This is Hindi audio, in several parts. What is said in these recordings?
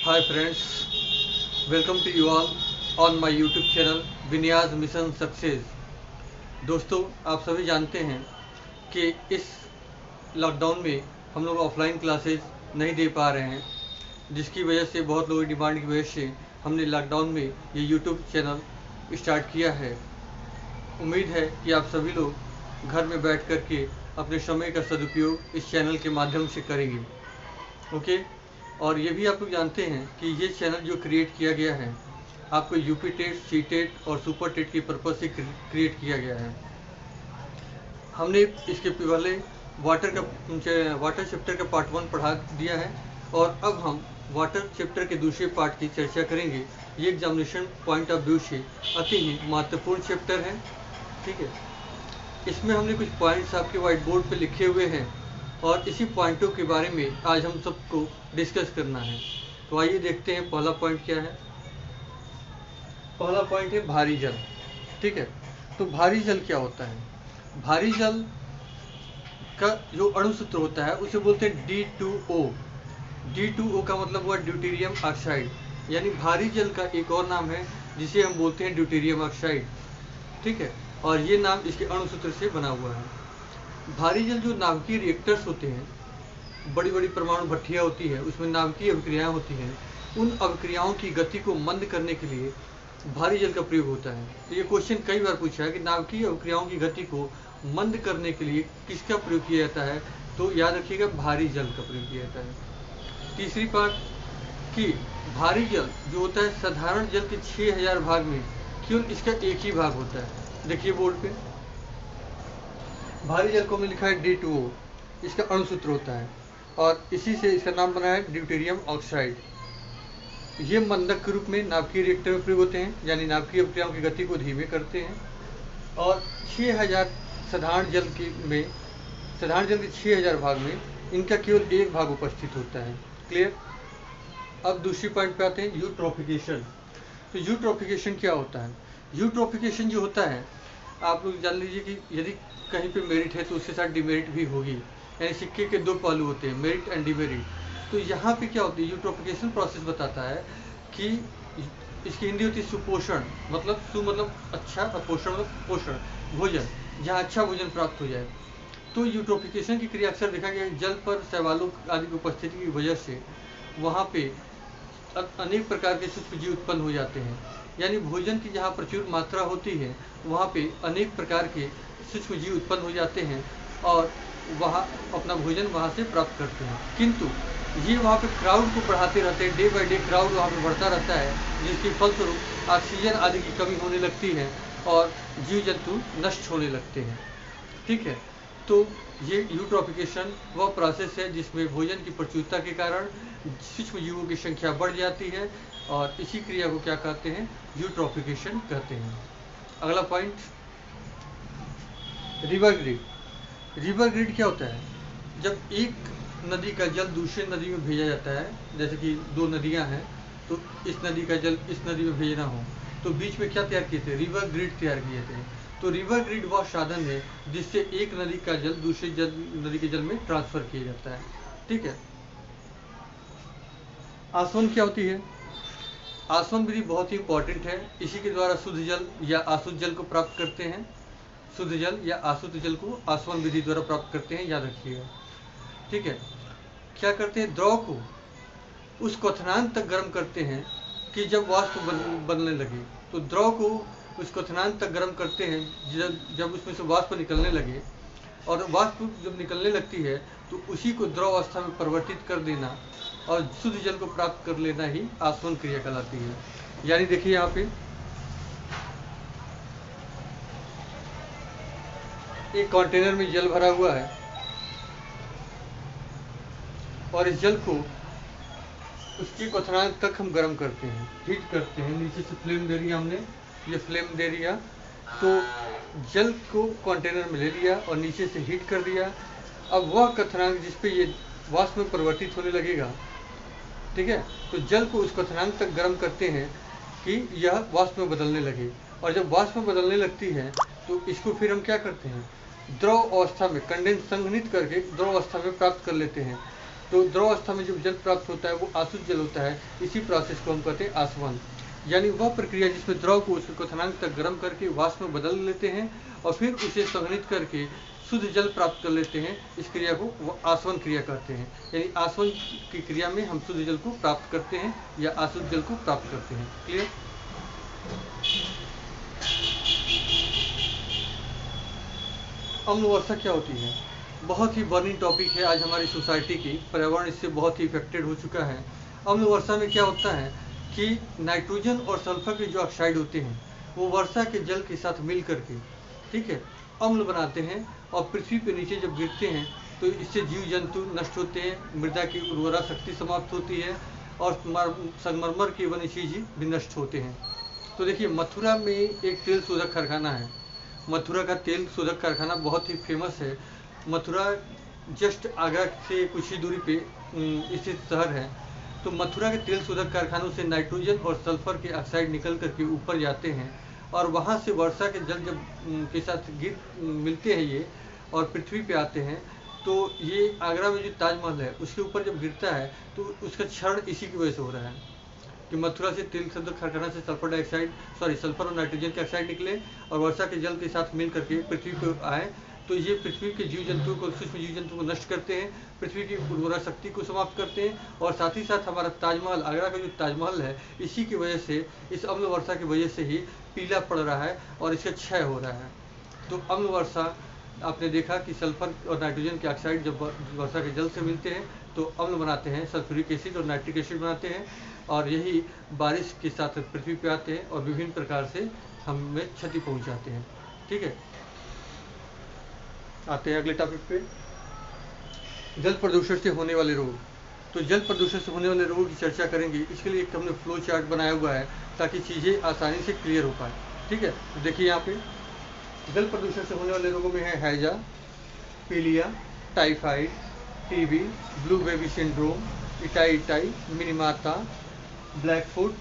Hi friends, welcome to you all on my YouTube channel विनियाज मिशन सक्सेस। दोस्तों, आप सभी जानते हैं कि इस लॉकडाउन में हम लोग ऑफलाइन क्लासेस नहीं दे पा रहे हैं, जिसकी वजह से बहुत लोगों की डिमांड की वजह से हमने लॉकडाउन में ये YouTube चैनल स्टार्ट किया है। उम्मीद है कि आप सभी लोग घर में बैठ कर के अपने समय का सदुपयोग इस चैनल के माध्यम से करेंगे। ओके, और ये भी आप लोग जानते हैं कि ये चैनल जो क्रिएट किया गया है आपको यूपी टेट, सी टेट और सुपर टेट की पर्पज़ से क्रिएट किया गया है। हमने इसके पहले वाटर चैप्टर का पार्ट 1 पढ़ा दिया है और अब हम वाटर चैप्टर के दूसरे पार्ट की चर्चा करेंगे। ये एग्जामिनेशन पॉइंट ऑफ व्यू से अति ही महत्वपूर्ण चैप्टर है। ठीक है, इसमें हमने कुछ पॉइंट्स आपके व्हाइट बोर्ड पे लिखे हुए हैं और इसी पॉइंटों के बारे में आज हम सबको डिस्कस करना है। तो आइए देखते हैं पहला पॉइंट क्या है। पहला पॉइंट है भारी जल। ठीक है, तो भारी जल क्या होता है? भारी जल का जो अणुसूत्र होता है उसे बोलते हैं D2O। D2O का मतलब हुआ ड्यूटेरियम ऑक्साइड, यानी भारी जल का एक और नाम है जिसे हम बोलते हैं ड्यूटेरियम ऑक्साइड। ठीक है, और ये नाम इसके अणुसूत्र से बना हुआ है। भारी जल जो नाभिकीय रिएक्टर्स होते हैं, बड़ी बड़ी परमाणु भट्टियाँ होती है, उसमें नाभिकीय अभिक्रियाएं होती हैं। उन अभिक्रियाओं की गति को मंद करने के लिए भारी जल का प्रयोग होता है। तो ये क्वेश्चन कई बार पूछा है कि नाभिकीय अभिक्रियाओं की गति को मंद करने के लिए किसका प्रयोग किया जाता है? तो याद रखिएगा, भारी जल का प्रयोग किया जाता है। तीसरी बात कि भारी जल जो होता है साधारण जल के 6000 भाग में केवल इसका एक ही भाग होता है। देखिए बोर्ड पे, भारी जल को हमने लिखा है D2O, इसका अणुसूत्र होता है और इसी से इसका नाम बना है ड्यूटेरियम ऑक्साइड। ये मंदक के रूप में नाभिकीय रिएक्टर में प्रयोग होते हैं, यानी नाभिकीय अभिक्रियाओं की गति को धीमे करते हैं। और 6000 साधारण जल के 6000 भाग में इनका केवल एक भाग उपस्थित होता है। क्लियर? अब दूसरी पॉइंट पे आते हैं, यूट्रोफिकेशन। तो यूट्रोफिकेशन क्या होता है? यूट्रोफिकेशन जो होता है, आप लोग जान लीजिए कि यदि कहीं पे मेरिट है तो उसके साथ डिमेरिट भी होगी, यानी सिक्के के दो पहलू होते हैं, मेरिट एंड डिमेरिट। तो यहाँ पे क्या होती है, यूट्रोफिकेशन प्रोसेस बताता है कि इसकी हिंदी होती है सुपोषण, मतलब सु मतलब अच्छा और पोषण मतलब पोषण, भोजन, जहाँ अच्छा भोजन प्राप्त हो जाए। तो यूट्रोफिकेशन की क्रिया अक्सर देखा गया है जल पर शैवालों आदि की उपस्थिति की वजह से वहाँ पे अनेक प्रकार के सूक्ष्म जीव उत्पन्न हो जाते हैं, यानी भोजन की जहाँ प्रचुर मात्रा होती है वहाँ पे अनेक प्रकार के सूक्ष्म जीव उत्पन्न हो जाते हैं और वहाँ अपना भोजन वहाँ से प्राप्त करते हैं। किंतु ये वहाँ पे क्राउड को बढ़ाते रहते हैं, डे बाय डे क्राउड वहाँ पे बढ़ता रहता है, जिसके फलस्वरूप ऑक्सीजन आदि की कमी होने लगती है और जीव जंतु नष्ट होने लगते हैं। ठीक है, तो ये यूट्रोफिकेशन वह प्रोसेस है जिसमें भोजन की प्रचुरता के कारण सूक्ष्म जीवों की संख्या बढ़ जाती है और इसी क्रिया को क्या कहते हैं? यूट्रोफिकेशन कहते हैं। अगला point, river grid. River grid क्या होता है? जब एक नदी का जल दूसरे नदी में भेजा जाता है, जैसे कि दो नदियां हैं तो इस नदी का जल इस नदी में भेजना हो तो बीच में क्या तैयार किए थे? रिवर ग्रिड तैयार किए थे। तो रिवर ग्रिड वह साधन है जिससे एक नदी का जल दूसरे नदी के जल में ट्रांसफर किया जाता है। ठीक है, आसवन क्या होती है? आसवन विधि बहुत ही इंपॉर्टेंट है। इसी के द्वारा शुद्ध जल या अशुद्ध जल को प्राप्त करते हैं। शुद्ध जल या अशुद्ध जल को आसवन विधि द्वारा प्राप्त करते हैं, याद रखिएगा। ठीक है, क्या करते हैं? द्रव को उस क्वथनांक तक गर्म करते हैं कि जब वाष्प बनने लगे। तो द्रव को उस क्वथनांक तक गर्म करते हैं जब उसमें से वाष्प निकलने लगे, और वाष्प जब निकलने लगती है तो उसी को द्रव अवस्था में परिवर्तित कर देना और शुद्ध जल को प्राप्त कर लेना ही आसवन क्रिया कहलाती है। यानी देखिए यहाँ पे एक कंटेनर में जल भरा हुआ है और इस जल को उसकी क्वथनांक तक हम गर्म करते हैं, हीट करते हैं। नीचे से फ्लेम दे दिया हमने, ये फ्लेम दे दिया तो जल को कंटेनर में ले लिया और नीचे से हीट कर दिया। अब वह क्वथनांक जिस पे ये वाष्प में परिवर्तित होने लगेगा, ठीक है, तो जल को उस क्वथनांक तक गर्म करते हैं कि यह वाष्प में बदलने लगे। और जब वाष्प में बदलने लगती है तो इसको फिर हम क्या करते हैं? द्रव अवस्था में कंडेंस संघनित करके द्रव अवस्था में प्राप्त कर लेते हैं। तो द्रव अवस्था में जब जल प्राप्त होता है वो आसुत जल होता है। इसी प्रोसेस को हम कहते हैं आसवन, यानी वह प्रक्रिया जिसमें द्रव को उसके क्वथनांक तक गर्म करके वाष्प में बदल लेते हैं और फिर उसे संघनित करके शुद्ध जल प्राप्त कर लेते हैं। इस क्रिया को वो आसवन क्रिया कहते हैं। यानी आसवन की क्रिया में हम शुद्ध जल को प्राप्त करते हैं या आसुत जल को प्राप्त करते हैं। क्लियर? अम्ल वर्षा क्या होती है? बहुत ही बर्निंग टॉपिक है आज हमारी सोसाइटी की। पर्यावरण इससे बहुत ही इफेक्टेड हो चुका है। अम्ल वर्षा में क्या होता है कि नाइट्रोजन और सल्फर के जो ऑक्साइड होते हैं वो वर्षा के जल के साथ मिल करके, ठीक है, अम्ल बनाते हैं और पृथ्वी पे नीचे जब गिरते हैं तो इससे जीव जंतु नष्ट होते हैं, मृदा की उर्वरा शक्ति समाप्त होती है और संगमरमर के वन्य चीज भी नष्ट होते हैं। तो देखिए, मथुरा में एक तेल शोधक कारखाना है। मथुरा का तेल शोधक कारखाना बहुत ही फेमस है। मथुरा जस्ट आगरा से कुछ ही दूरी पे स्थित शहर है। तो मथुरा के तेल शोधक कारखानों से नाइट्रोजन और सल्फर के ऑक्साइड निकल करके ऊपर जाते हैं और वहाँ से वर्षा के जल जब के साथ मिलते हैं ये और पृथ्वी पे आते हैं, तो ये आगरा में जो ताजमहल है उसके ऊपर जब गिरता है तो उसका क्षरण इसी की वजह से हो रहा है कि मथुरा से तेल शोधक कारखाना से सल्फर और नाइट्रोजन के ऑक्साइड निकले और वर्षा के जल के साथ मिल करके पृथ्वी पर आए। तो ये पृथ्वी के जीव जंतुओं को, सूक्ष्म जीव जंतुओं को नष्ट करते हैं, पृथ्वी की उर्वरा शक्ति को समाप्त करते हैं और साथ ही साथ हमारा ताजमहल, आगरा का जो ताजमहल है, इसी की वजह से, इस अम्ल वर्षा की वजह से ही पीला पड़ रहा है और इसका क्षय हो रहा है। तो अम्ल वर्षा, आपने देखा कि सल्फर और नाइट्रोजन के ऑक्साइड जब वर्षा के जल से मिलते हैं तो अम्ल बनाते हैं, सल्फ्यूरिक एसिड और नाइट्रिक एसिड बनाते हैं और यही बारिश के साथ पृथ्वी पे आते हैं और विभिन्न प्रकार से हमें क्षति पहुंचाते हैं। ठीक है, आते हैं अगले टॉपिक पे, जल प्रदूषण से होने वाले रोग। तो जल प्रदूषण से होने वाले रोगों की चर्चा करेंगे। इसके लिए एक हमने फ्लो चार्ट बनाया हुआ है ताकि चीज़ें आसानी से क्लियर हो पाए। ठीक है, तो देखिए यहाँ पे जल प्रदूषण से होने वाले रोगों में है हैजा, पीलिया, typhoid, TB, blue baby syndrome, itai, Minimata, black foot,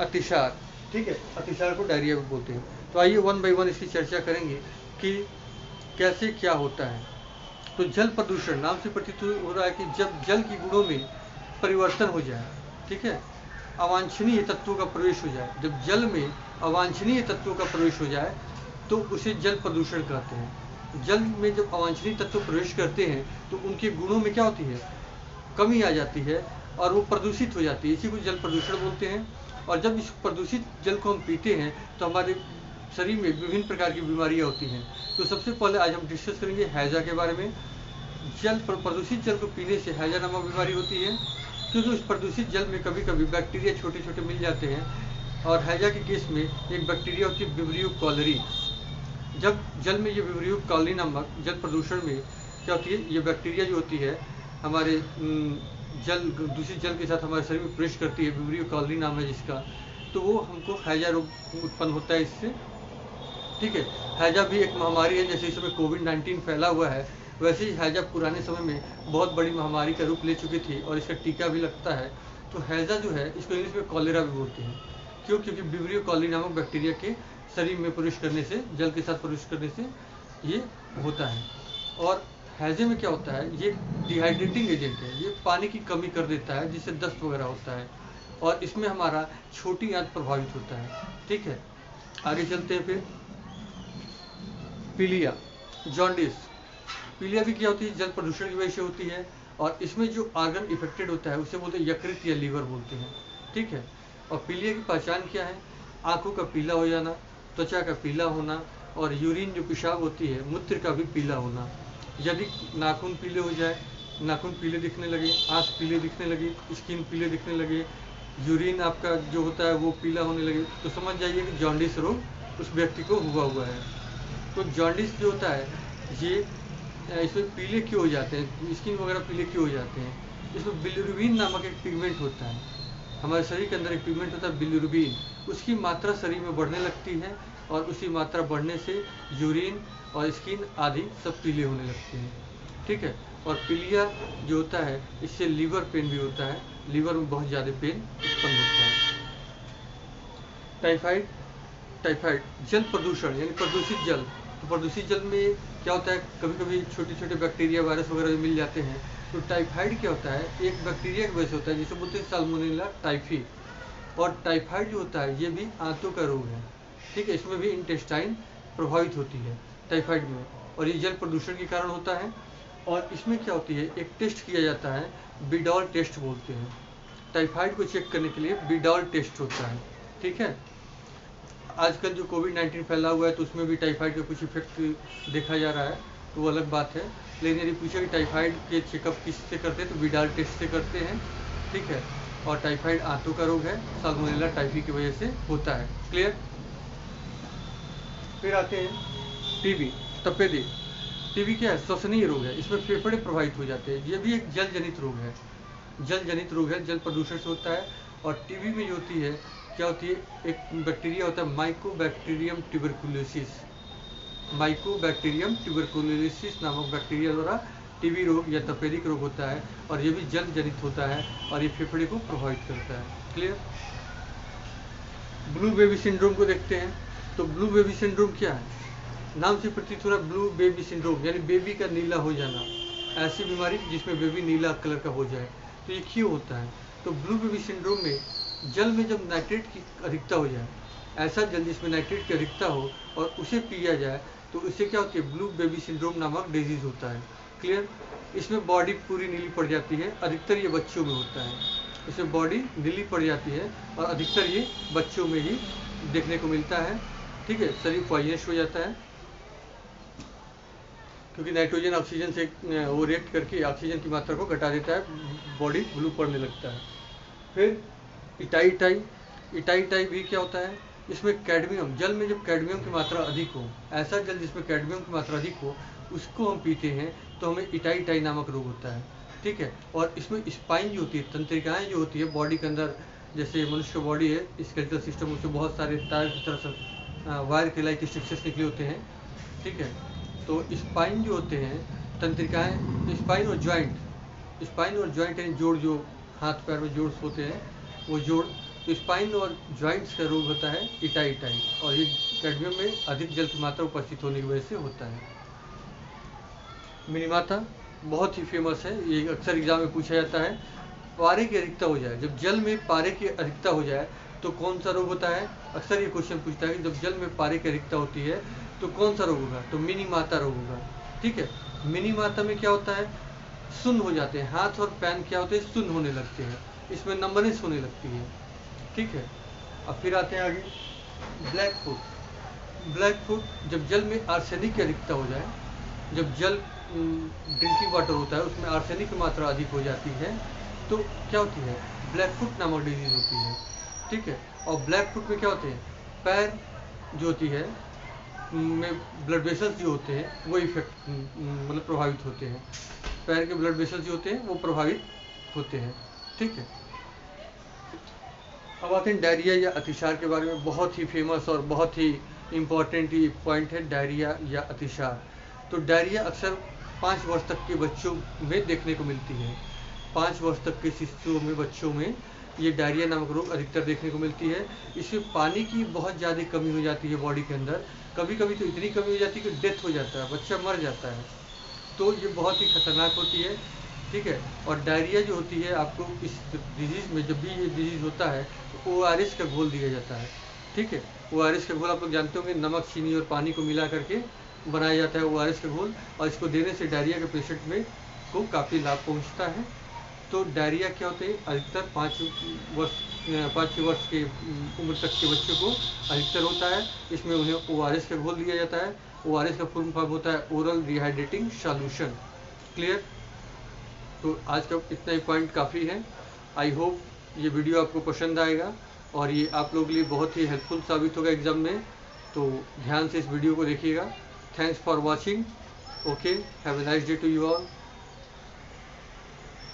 अतिसार। ठीक है, अतिसार को डायरिया भी बोलते हैं। तो आइए वन बाय वन इसकी चर्चा करेंगे कि कैसे क्या होता है। तो जल प्रदूषण नाम से प्रतीत हो रहा है कि जब जल की गुणों में परिवर्तन हो जाए, ठीक है, अवांछनीय तत्वों का प्रवेश हो जाए, जब जल में अवांछनीय तत्वों का प्रवेश हो जाए तो उसे जल प्रदूषण कहते हैं। जल में जब अवांछनीय तत्व प्रवेश करते हैं तो उनके गुणों में क्या होती है, कमी आ जाती है और वो प्रदूषित हो जाती है। इसी को जल प्रदूषण बोलते हैं। और जब इस प्रदूषित जल को हम पीते हैं तो हमारे शरीर में विभिन्न प्रकार की बीमारियां होती हैं। तो सबसे पहले आज हम डिस्कस करेंगे हैजा के बारे में। प्रदूषित जल को पीने से हैजा नामक बीमारी होती है, क्योंकि उस प्रदूषित जल में कभी कभी बैक्टीरिया छोटे छोटे मिल जाते हैं। और हैजा के केस में एक बैक्टीरिया होती है विब्रियो कॉलरी। जब जल में ये विब्रियो कॉलरी नामक जल प्रदूषण में क्या होती है, ये बैक्टीरिया जो होती है हमारे दूषित जल के साथ हमारे शरीर में प्रवेश करती है, विब्रियो कॉलरी नाम है जिसका, तो वो हमको हैजा रोग उत्पन्न होता है इससे। ठीक है, हैजा भी एक महामारी है। जैसे इस समय कोविड-19 फैला हुआ है, वैसे ही हैजा पुराने समय में बहुत बड़ी महामारी का रूप ले चुकी थी और इसका टीका भी लगता है। तो हैजा जो है इसको इंग्लिश में कॉलेरा भी बोलते हैं। क्यों? क्योंकि विब्रियो कॉलरी नामक बैक्टीरिया के शरीर में प्रवेश करने से, जल के साथ प्रवेश करने से ये होता है। और हैजे में क्या होता है, ये डिहाइड्रेटिंग एजेंट है, ये पानी की कमी कर देता है जिससे दस्त वगैरह होता है और इसमें हमारा छोटी आंत प्रभावित होता है। ठीक है, आगे चलते हैं। फिर पीलिया, जॉन्डिस। पीलिया भी क्या होती है, जल प्रदूषण की वजह से होती है और इसमें जो आर्गन इफेक्टेड होता है उसे बोलते हैं यकृत या लीवर बोलते हैं। ठीक है, और पीलिया की पहचान क्या है, आंखों का पीला हो जाना, त्वचा का पीला होना और यूरिन जो पेशाब होती है, मूत्र का भी पीला होना। यदि नाखून पीले हो जाए, नाखून पीले दिखने लगे, आँख पीले दिखने लगी, स्किन पीले दिखने लगे, यूरिन आपका जो होता है वो पीला होने लगे, तो समझ जाइए कि जॉन्डिस रोग उस व्यक्ति को हुआ है। तो जॉन्डिस जो होता है ये इसमें पीले क्यों हो जाते हैं, स्किन वगैरह पीले क्यों हो जाते हैं, इसमें बिलिरुबिन नामक एक पिगमेंट होता है। हमारे शरीर के अंदर एक पिगमेंट होता है बिलिरुबिन, उसकी मात्रा शरीर में बढ़ने लगती है और उसी मात्रा बढ़ने से यूरिन और स्किन आदि सब पीले होने लगते हैं। ठीक है, और पीलिया जो होता है इससे लीवर पेन भी होता है, लीवर में बहुत ज़्यादा पेन उत्पन्न होता है। टाइफाइड जल प्रदूषण यानी प्रदूषित जल। तो प्रदूषित जल में क्या होता है, कभी कभी छोटे छोटे बैक्टीरिया वायरस वगैरह मिल जाते हैं तो टाइफाइड क्या होता है, एक बैक्टीरिया की वजह से होता है जिसे बोलते हैं साल्मोनेला टाइफी। और टाइफाइड जो होता है ये भी आंतों का रोग है, ठीक है। इसमें भी इंटेस्टाइन प्रभावित होती है टाइफाइड में, और ये जल प्रदूषण के कारण होता है। और इसमें क्या होती है, एक टेस्ट किया जाता है, बिडॉल टेस्ट बोलते हैं। टाइफाइड को चेक करने के लिए बिडॉल टेस्ट होता है, ठीक है। आजकल जो कोविड-19 फैला हुआ है तो उसमें भी टाइफाइड का कुछ इफेक्ट देखा जा रहा है, तो वो अलग बात है। लेकिन यदि पूछे कि टाइफाइड के चेकअप किससे करते हैं तो बिडाल टेस्ट से करते हैं, ठीक है। और टाइफाइड आंतों का रोग है, साल्मोनेला टाइफी की वजह से होता है। क्लियर। फिर आते हैं टीबी, तपेदिक। टीबी क्या है, श्वसनीय रोग है, इसमें फेफड़े प्रभावित हो जाते हैं। ये भी एक जल जनित रोग है, जल जनित रोग है, जल प्रदूषण से होता है। और टीबी में जो होती है क्या होती है, एक बैक्टीरिया होता है माइकोबैक्टीरियम ट्यूबरकुलोसिस, माइकोबैक्टीरियम ट्यूबरकुलोसिस नामक बैक्टीरिया द्वारा टीबी रोग या तपेदिक रोग होता है। और ये भी जल जनित होता है और ये फेफड़े को प्रभावित करता है। क्लियर। ब्लू बेबी सिंड्रोम को देखते हैं। तो ब्लू बेबी सिंड्रोम क्या है, नाम से प्रतीत हो रहा है ब्लू बेबी सिंड्रोम, यानी बेबी का नीला हो जाना, ऐसी बीमारी जिसमें बेबी नीला कलर का हो जाए। तो ये क्यों होता है, तो ब्लू बेबी सिंड्रोम में जल में जब नाइट्रेट की अधिकता हो जाए, ऐसा जल जिसमें नाइट्रेट की अधिकता हो और उसे पिया जाए, तो इससे क्या होती है, ब्लू बेबी सिंड्रोम नामक डिजीज होता है। क्लियर। इसमें बॉडी पूरी नीली पड़ जाती है, अधिकतर ये बच्चों में होता है। इसमें बॉडी नीली पड़ जाती है और अधिकतर ये बच्चों में ही देखने को मिलता है, ठीक है। शरीर पॉइजनस हो जाता है क्योंकि नाइट्रोजन ऑक्सीजन से वो रिएक्ट करके ऑक्सीजन की मात्रा को घटा देता है, बॉडी ब्लू पड़ने लगता है। फिर इटाई इटाई भी क्या होता है, इसमें कैडमियम, जल में जब कैडमियम की मात्रा अधिक हो, ऐसा जल जिसमें कैडमियम की मात्रा अधिक हो उसको हम पीते हैं तो हमें इटाई नामक रोग होता है, ठीक है। और इसमें स्पाइन जो होती है, तंत्रिकाएं जो होती है बॉडी के अंदर, जैसे मनुष्य का बॉडी है, स्केलेटल सिस्टम, उससे बहुत सारे तार की तरह से वायर के लाइक स्ट्रक्चर्स निकले होते हैं, ठीक है। तो स्पाइन जो होते हैं, तंत्रिकाएं, स्पाइन और ज्वाइंट यानी जोड़, जो हाथ पैर में जोड़ होते हैं वो जोड़, तो स्पाइन और ज्वाइंट्स का रोग होता है इटाई, और ये कैडमियम में अधिक जल की मात्रा उपस्थित होने की वजह से होता है। मिनीमाता बहुत ही फेमस है, ये अक्सर एग्जाम में पूछा जाता है। पारे की अधिकता हो जाए, जब जल में पारे की अधिकता हो जाए तो कौन सा रोग होता है, अक्सर ये क्वेश्चन पूछता है कि जब जल में पारे की अधिकता होती है तो कौन सा रोग होगा, तो मिनीमाता रोग होगा, ठीक है। मिनीमाता में क्या होता है, सुन्न हो जाते हैं, हाथ और पैन क्या होते हैं, सुन्न होने लगते हैं, इसमें नंबनेस होने लगती है, ठीक है। अब फिर आते हैं आगे, ब्लैक फुट जब जल में आर्सेनिक की अधिकता हो जाए, जब जल ड्रिंकिंग वाटर होता है उसमें आर्सेनिक की मात्रा अधिक हो जाती है तो क्या होती है, ब्लैक फुट नामक डिजीज होती है, ठीक है। और ब्लैक फुट में क्या होते हैं, पैर जो होती है में ब्लड वेसल्स जो होते हैं वो इफेक्ट मतलब प्रभावित होते हैं, पैर के ब्लड वेसल्स जो होते हैं वो प्रभावित होते हैं, ठीक है। अब आते हैं डायरिया या अतिसार के बारे में, बहुत ही फेमस और बहुत ही इम्पोर्टेंट ये पॉइंट है, डायरिया या अतिसार। तो डायरिया अक्सर 5 वर्ष तक के बच्चों में देखने को मिलती है, 5 वर्ष तक के शिशुओं में, बच्चों में ये डायरिया नामक रोग अधिकतर देखने को मिलती है। इसमें पानी की बहुत ज़्यादा कमी हो जाती है बॉडी के अंदर, कभी कभी तो इतनी कमी हो जाती है कि डेथ हो जाता है, बच्चा मर जाता है, तो ये बहुत ही खतरनाक होती है, ठीक है। और डायरिया जो होती है, आपको इस डिजीज़ में जब भी ये डिजीज़ होता है तो ORS का घोल दिया जाता है, ठीक है। ORS का घोल आप लोग जानते होंगे, नमक, चीनी और पानी को मिला करके बनाया जाता है ORS का घोल, और इसको देने से डायरिया के पेशेंट में को काफ़ी लाभ पहुंचता है। तो डायरिया क्या होते हैं, अधिकतर 5 वर्ष के उम्र तक के बच्चों को अधिकतर होता है। इसमें उन्हें ORS का घोल दिया जाता है, ORS का फुल फॉर्म होता है ओरल रिहाइड्रेटिंग सॉल्यूशन। क्लियर। तो आज का इतना ही पॉइंट काफ़ी है। आई होप ये वीडियो आपको पसंद आएगा और ये आप लोगों के लिए बहुत ही हेल्पफुल साबित होगा एग्जाम में, तो ध्यान से इस वीडियो को देखिएगा। Thanks for watching. Okay, have a nice day to you all.